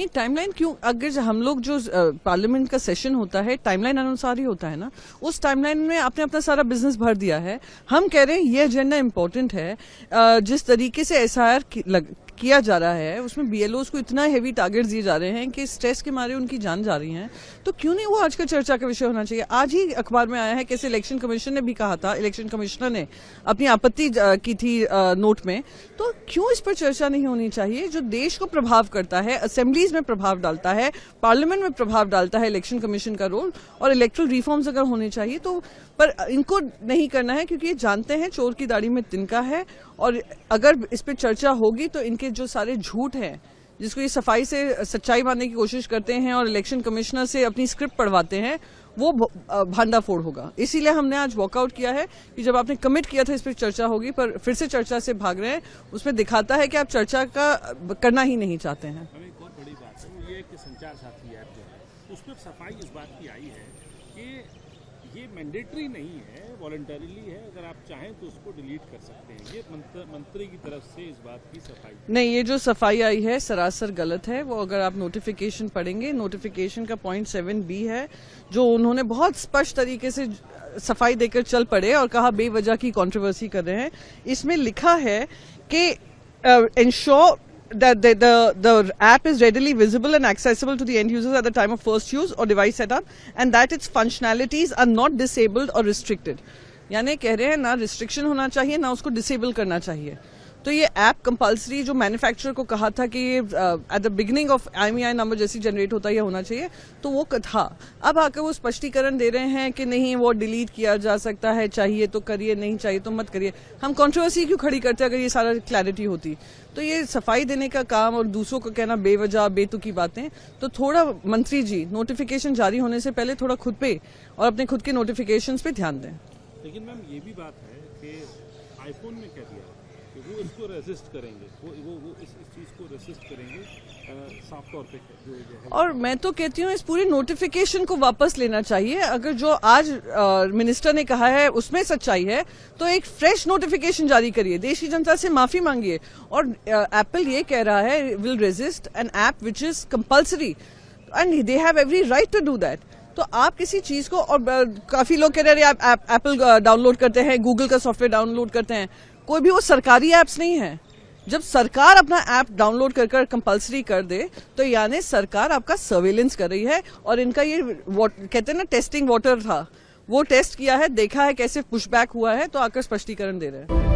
नहीं, टाइमलाइन क्यों? अगर हम लोग जो पार्लियामेंट का सेशन होता है टाइमलाइन अनुसार ही होता है ना, उस टाइमलाइन में आपने अपना सारा बिजनेस भर दिया है। हम कह रहे हैं ये एजेंडा इम्पोर्टेंट है। जिस तरीके से एसआईआर किया जा रहा है उसमें बीएलओज को इतना हेवी टारगेट दिए जा रहे हैं कि स्ट्रेस के मारे उनकी जान जा रही है, तो क्यों नहीं वो आज का चर्चा का विषय होना चाहिए। आज ही अखबार में आया है कैसे इलेक्शन कमीशन ने भी कहा था, इलेक्शन कमिश्नर ने अपनी आपत्ति की थी नोट में, तो क्यों इस पर चर्चा नहीं होनी चाहिए? जो देश को प्रभाव करता है, असेंबलीज में प्रभाव डालता है, पार्लियामेंट में प्रभाव डालता है इलेक्शन कमीशन का रोल, और इलेक्ट्रल रिफॉर्म्स अगर होने चाहिए तो, पर इनको नहीं करना है क्योंकि ये जानते हैं चोर की दाढ़ी में तिनका है। और अगर इस पर चर्चा होगी तो इनके जो सारे झूठ हैं, जिसको ये सफाई से सच्चाई मानने की कोशिश करते हैं और इलेक्शन कमिश्नर से अपनी स्क्रिप्ट पढ़वाते हैं, वो भांडाफोड़ होगा। इसीलिए हमने आज वॉकआउट किया है कि जब आपने कमिट किया था इस पर चर्चा होगी, पर फिर से चर्चा से भाग रहे हैं, उसमें दिखाता है कि आप चर्चा का करना ही नहीं चाहते हैं। एक और बड़ी बात है वो ये कि संचार साथी ऐप जो है उसमें सफाई इस बात की आई है कि ये मैंडेटरी नहीं है, वॉलंटरीली है, अगर आप चाहें तो उसको डिलीट कर सकते हैं। ये मंत्री की तरफ से इस बात की सफाई नहीं, ये जो सफाई आई है सरासर गलत है। वो अगर आप नोटिफिकेशन पढ़ेंगे, नोटिफिकेशन का पॉइंट 7B है, जो उन्होंने बहुत स्पष्ट तरीके से सफाई देकर चल पड़े और कहा बेवजह की कंट्रोवर्सी कर रहे हैं। इसमें लिखा है कि ensure that the app is readily visible and accessible to the end users at the time of first use or device setup, and that its functionalities are not disabled or restricted। यानी कह रहे हैं ना restriction होना चाहिए ना उसको disable करना चाहिए। तो ये ऐप कंपलसरी, जो मैन्युफैक्चरर को कहा था कि at the beginning of IMEI number जैसी जनरेट होता है ये होना चाहिए, तो वो था। अब आकर वो स्पष्टीकरण दे रहे हैं कि नहीं वो डिलीट किया जा सकता है, चाहिए तो करिए, नहीं चाहिए तो मत करिए। हम कंट्रोवर्सी क्यों खड़ी करते अगर ये सारा क्लैरिटी होती? तो ये सफाई देने का काम और दूसरों को कहना बेवजह बेतुकी बातें, तो थोड़ा मंत्री जी नोटिफिकेशन जारी होने से पहले थोड़ा खुद पे और अपने खुद के नोटिफिकेशन पे ध्यान दें। लेकिन मैम ये भी बात है कि आईफोन में क्या दिया कि वो इसको रेजिस्ट करेंगे, वो इस चीज को रेजिस्ट करेंगे साफ तौर पे जो है। और मैं तो कहती हूँ इस पूरे नोटिफिकेशन को वापस लेना चाहिए। अगर जो आज मिनिस्टर ने कहा है उसमें सच्चाई है तो एक फ्रेश नोटिफिकेशन जारी करिए, देश की जनता से माफी मांगिए। और एप्पल ये कह रहा है will resist an app which is compulsory and they have every right to do that. तो आप किसी चीज को, और काफी लोग कह रहे हैं आप एप्पल डाउनलोड करते हैं, गूगल का सॉफ्टवेयर डाउनलोड करते हैं, कोई भी वो सरकारी एप्स नहीं है। जब सरकार अपना ऐप डाउनलोड कर कंपलसरी कर दे तो यानी सरकार आपका सर्वेलेंस कर रही है। और इनका ये कहते हैं ना टेस्टिंग वाटर था, वो टेस्ट किया है, देखा है कैसे पुशबैक हुआ है, तो आकर स्पष्टीकरण दे रहे हैं।